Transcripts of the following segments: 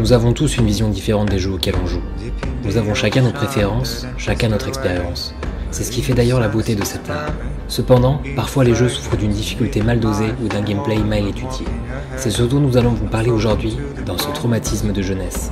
Nous avons tous une vision différente des jeux auxquels on joue. Nous avons chacun nos préférences, chacun notre expérience. C'est ce qui fait d'ailleurs la beauté de cette art. Cependant, parfois les jeux souffrent d'une difficulté mal dosée ou d'un gameplay mal étudié. C'est ce dont nous allons vous parler aujourd'hui, dans ce traumatisme de jeunesse.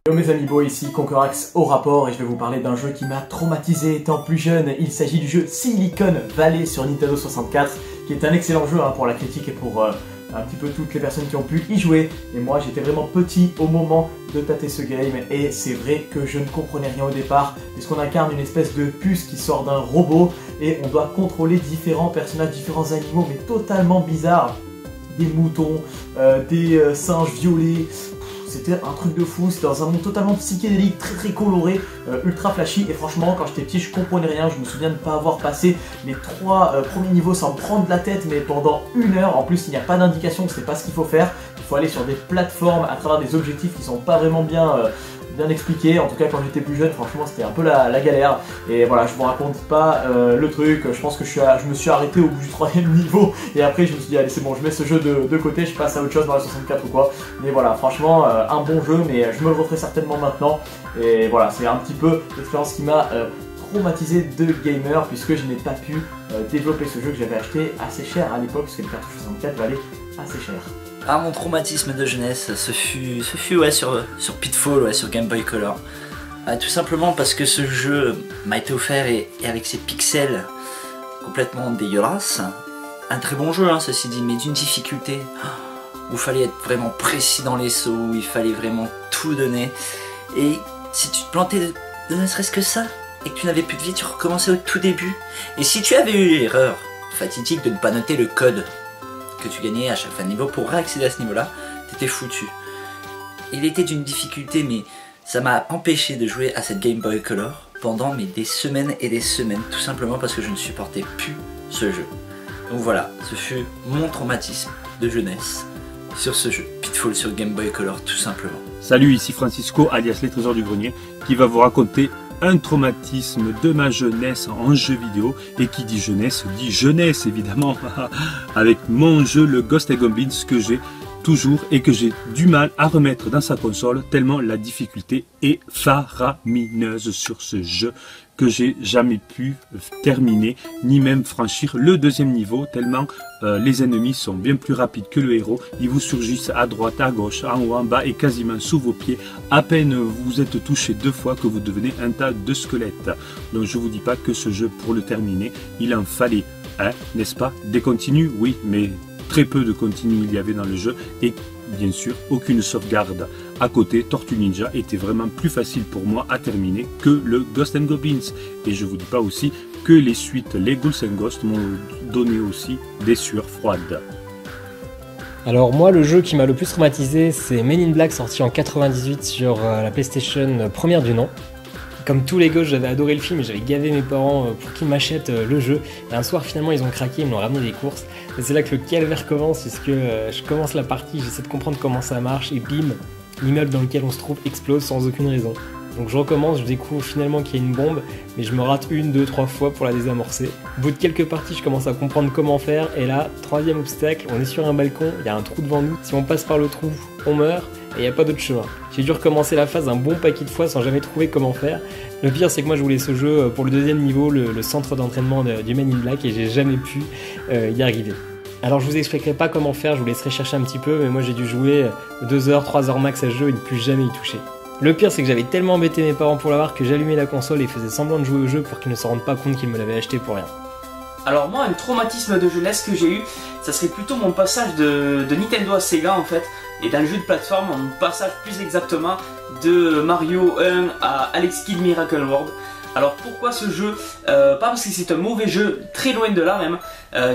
Hello mes amis beaux, ici Conquerax au rapport et je vais vous parler d'un jeu qui m'a traumatisé étant plus jeune. Il s'agit du jeu Silicon Valley sur Nintendo 64, qui est un excellent jeu pour la critique et pour un petit peu toutes les personnes qui ont pu y jouer. Et moi j'étais vraiment petit au moment de tâter ce game et c'est vrai que je ne comprenais rien au départ, puisqu'on incarne une espèce de puce qui sort d'un robot et on doit contrôler différents personnages, différents animaux mais totalement bizarres. Des moutons, des singes violets. C'était un truc de fou, c'était dans un monde totalement psychédélique, très coloré, ultra flashy. Et franchement, quand j'étais petit, je comprenais rien. Je me souviens de ne pas avoir passé les 3 premiers niveaux sans me prendre la tête, mais pendant 1 heure. En plus, il n'y a pas d'indication que c'est pas ce qu'il faut faire. Il faut aller sur des plateformes à travers des objectifs qui sont pas vraiment bien expliqués. En tout cas, quand j'étais plus jeune, franchement, c'était un peu la galère. Et voilà, je vous raconte pas le truc. Je pense que je me suis arrêté au bout du 3e niveau. Et après, je me suis dit, allez, c'est bon, je mets ce jeu de côté, je passe à autre chose dans la 64 ou quoi. Mais voilà, franchement, un bon jeu, mais je me le referai certainement maintenant. Et voilà, c'est un petit peu l'expérience qui m'a traumatisé de gamer, puisque je n'ai pas pu développer ce jeu que j'avais acheté assez cher à l'époque, parce que le cartouche 64 valait assez cher. Ah, mon traumatisme de jeunesse, ce fut ouais, sur Pitfall, ouais, sur Game Boy Color. Tout simplement parce que ce jeu m'a été offert et avec ses pixels complètement dégueulasses. Un très bon jeu, ceci dit, mais d'une difficulté où il fallait être vraiment précis dans les sauts, où il fallait vraiment tout donner. Et si tu te plantais de ne serait-ce que ça, et que tu n'avais plus de vie, tu recommençais au tout début. Et si tu avais eu l'erreur fatidique de ne pas noter le code que tu gagnais à chaque fin de niveau pour réaccéder à ce niveau-là, t'étais foutu. Il était d'une difficulté, mais ça m'a empêché de jouer à cette Game Boy Color pendant des semaines et des semaines, tout simplement parce que je ne supportais plus ce jeu. Donc voilà, ce fut mon traumatisme de jeunesse sur ce jeu, Pitfall sur Game Boy Color, tout simplement. Salut, ici Francisco, alias les Trésors du Grenier, qui va vous raconter un traumatisme de ma jeunesse en jeu vidéo. Et qui dit jeunesse évidemment, avec mon jeu le Ghosts & Goblins que j'ai toujours et que j'ai du mal à remettre dans sa console tellement la difficulté est faramineuse sur ce jeu que j'ai jamais pu terminer ni même franchir le 2e niveau tellement les ennemis sont bien plus rapides que le héros. Ils vous surgissent à droite, à gauche, en haut, en bas et quasiment sous vos pieds. À peine vous êtes touché 2 fois que vous devenez un tas de squelettes. Donc je vous dis pas que ce jeu, pour le terminer, il en fallait un, n'est-ce pas? Des continues, oui, mais très peu de continu il y avait dans le jeu et bien sûr aucune sauvegarde. À côté, Tortue Ninja était vraiment plus facile pour moi à terminer que le Ghosts & Goblins. Et je vous dis pas aussi que les suites, les Ghouls & Ghosts, m'ont donné aussi des sueurs froides. Alors moi, le jeu qui m'a le plus traumatisé, c'est Men in Black, sorti en 98 sur la PlayStation première du nom. Comme tous les gosses, j'avais adoré le film et j'avais gavé mes parents pour qu'ils m'achètent le jeu. Et un soir, finalement, ils ont craqué, ils m'ont ramené des courses. Et c'est là que le calvaire commence, puisque je commence la partie, j'essaie de comprendre comment ça marche, et bim, l'immeuble dans lequel on se trouve explose sans aucune raison. Donc je recommence, je découvre finalement qu'il y a une bombe, mais je me rate 1, 2, 3 fois pour la désamorcer. Au bout de quelques parties, je commence à comprendre comment faire, et là, 3e obstacle, on est sur un balcon, il y a un trou devant nous. Si on passe par le trou, on meurt, et il n'y a pas d'autre chemin. J'ai dû recommencer la phase un bon paquet de fois sans jamais trouver comment faire. Le pire, c'est que moi je voulais ce jeu pour le 2e niveau, le centre d'entraînement du Men in Black, et j'ai jamais pu y arriver. Alors je vous expliquerai pas comment faire, je vous laisserai chercher un petit peu, mais moi j'ai dû jouer 2 heures, 3 heures max à ce jeu et ne plus jamais y toucher. Le pire, c'est que j'avais tellement embêté mes parents pour l'avoir que j'allumais la console et faisais semblant de jouer au jeu pour qu'ils ne se rendent pas compte qu'ils me l'avaient acheté pour rien. Alors moi, un traumatisme de jeunesse que j'ai eu, ça serait plutôt mon passage de Nintendo à Sega en fait, et dans le jeu de plateforme, mon passage plus exactement de Mario 1 à Alex Kidd Miracle World. Alors pourquoi ce jeu? Pas parce que c'est un mauvais jeu, très loin de là même,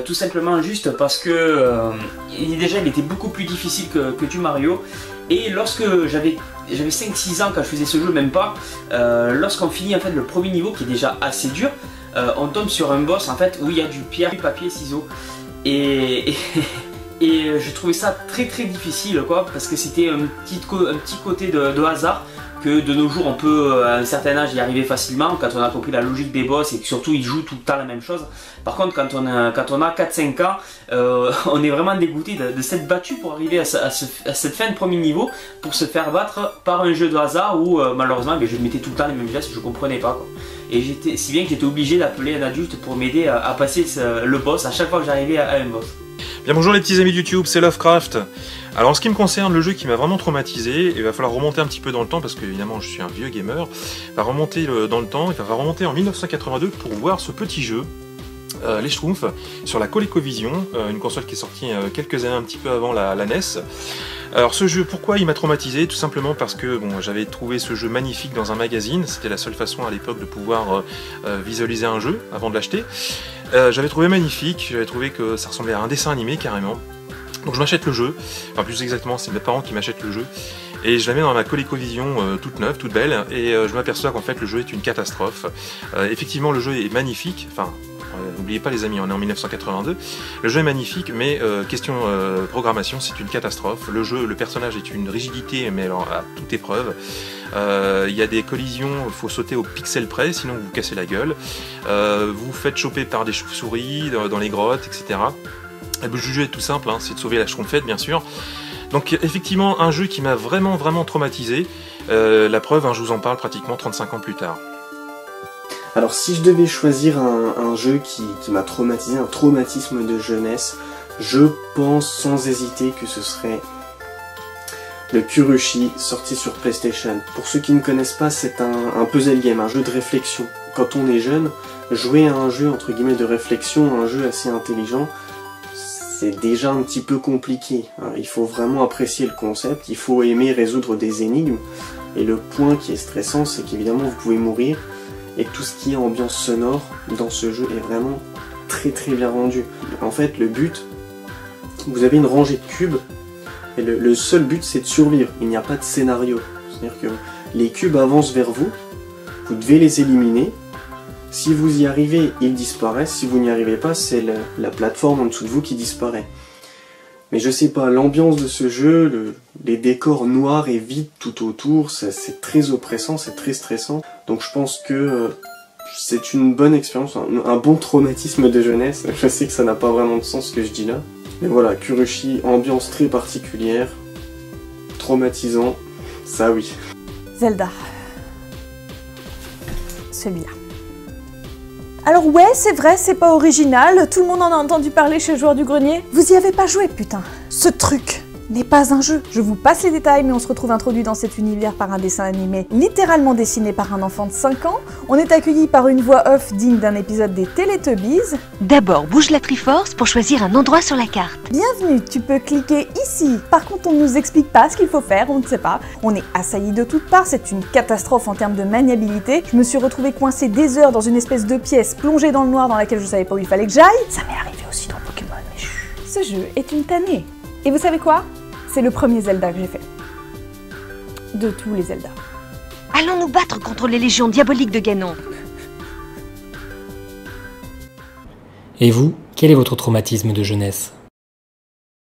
tout simplement juste parce que déjà il était beaucoup plus difficile que du Mario. Et lorsque j'avais 5-6 ans quand je faisais ce jeu, même pas, lorsqu'on finit en fait le premier niveau qui est déjà assez dur, on tombe sur un boss en fait où il y a du pierre, du papier, ciseaux. Et je trouvais ça très difficile quoi, parce que c'était un petit côté de hasard que de nos jours on peut à un certain âge y arriver facilement quand on a compris la logique des boss et que surtout ils jouent tout le temps la même chose. Par contre quand on a 4-5 ans, on est vraiment dégoûté de s'être battu pour arriver à cette fin de premier niveau pour se faire battre par un jeu de hasard où malheureusement je mettais tout le temps les mêmes gestes, je comprenais pas quoi. Et si bien que j'étais obligé d'appeler un adulte pour m'aider à passer le boss à chaque fois que j'arrivais à un boss. Bien bonjour les petits amis de YouTube, c'est Lovecraft. Alors en ce qui me concerne, le jeu qui m'a vraiment traumatisé, il va falloir remonter un petit peu dans le temps parce que évidemment je suis un vieux gamer, va remonter dans le temps, il va remonter en 1982 pour voir ce petit jeu, les Schtroumpfs, sur la ColecoVision, une console qui est sortie quelques années un petit peu avant la NES. Alors ce jeu, pourquoi il m'a traumatisé? Tout simplement parce que bon, j'avais trouvé ce jeu magnifique dans un magazine, c'était la seule façon à l'époque de pouvoir visualiser un jeu avant de l'acheter. J'avais trouvé magnifique, j'avais trouvé que ça ressemblait à un dessin animé carrément. Donc je m'achète le jeu, enfin plus exactement c'est mes parents qui m'achètent le jeu, et je la mets dans ma ColecoVision toute neuve, toute belle, et je m'aperçois qu'en fait le jeu est une catastrophe. Effectivement le jeu est magnifique, enfin n'oubliez pas les amis, on est en 1982, le jeu est magnifique, mais question programmation c'est une catastrophe. Le jeu, le personnage est une rigidité, mais alors à toute épreuve. Il y a des collisions, il faut sauter au pixel près, sinon vous vous cassez la gueule. Vous vous faites choper par des chauves-souris dans les grottes, etc. Le jeu est tout simple, hein, c'est de sauver la schtroumpfette bien sûr. Donc effectivement un jeu qui m'a vraiment traumatisé. La preuve, hein, je vous en parle pratiquement 35 ans plus tard. Alors si je devais choisir un jeu qui m'a traumatisé, un traumatisme de jeunesse, je pense sans hésiter que ce serait le Kurushi, sorti sur PlayStation. Pour ceux qui ne connaissent pas, c'est un puzzle game, un jeu de réflexion. Quand on est jeune, jouer à un jeu entre guillemets de réflexion, un jeu assez intelligent, c'est déjà un petit peu compliqué. Il faut vraiment apprécier le concept, il faut aimer résoudre des énigmes. Et le point qui est stressant, c'est qu'évidemment vous pouvez mourir, et tout ce qui est ambiance sonore dans ce jeu est vraiment très bien rendu. En fait, le but, vous avez une rangée de cubes, et le seul but c'est de survivre, il n'y a pas de scénario. C'est-à-dire que les cubes avancent vers vous, vous devez les éliminer. Si vous y arrivez, ils disparaissent. Si vous n'y arrivez pas, c'est la plateforme en dessous de vous qui disparaît. Mais je sais pas, l'ambiance de ce jeu, les décors noirs et vides tout autour, c'est très oppressant, c'est très stressant. Donc je pense que c'est une bonne expérience, un bon traumatisme de jeunesse. Je sais que ça n'a pas vraiment de sens ce que je dis là. Mais voilà, Kurushi, ambiance très particulière, traumatisant, ça oui. Zelda. Celui-là. Alors ouais, c'est vrai, c'est pas original, tout le monde en a entendu parler chez Joueur du Grenier. Vous y avez pas joué, putain. Ce truc n'est pas un jeu. Je vous passe les détails, mais on se retrouve introduit dans cet univers par un dessin animé littéralement dessiné par un enfant de 5 ans. On est accueilli par une voix off digne d'un épisode des Teletubbies. D'abord, bouge la Triforce pour choisir un endroit sur la carte. Bienvenue, tu peux cliquer ici. Par contre, on ne nous explique pas ce qu'il faut faire, on ne sait pas. On est assailli de toutes parts, c'est une catastrophe en termes de maniabilité. Je me suis retrouvée coincée des heures dans une espèce de pièce plongée dans le noir dans laquelle je savais pas où il fallait que j'aille. Ça m'est arrivé aussi dans Pokémon, mais chut. Ce jeu est une tannée. Et vous savez quoi? C'est le premier Zelda que j'ai fait. De tous les Zelda. Allons nous battre contre les légions diaboliques de Ganon. Et vous, quel est votre traumatisme de jeunesse?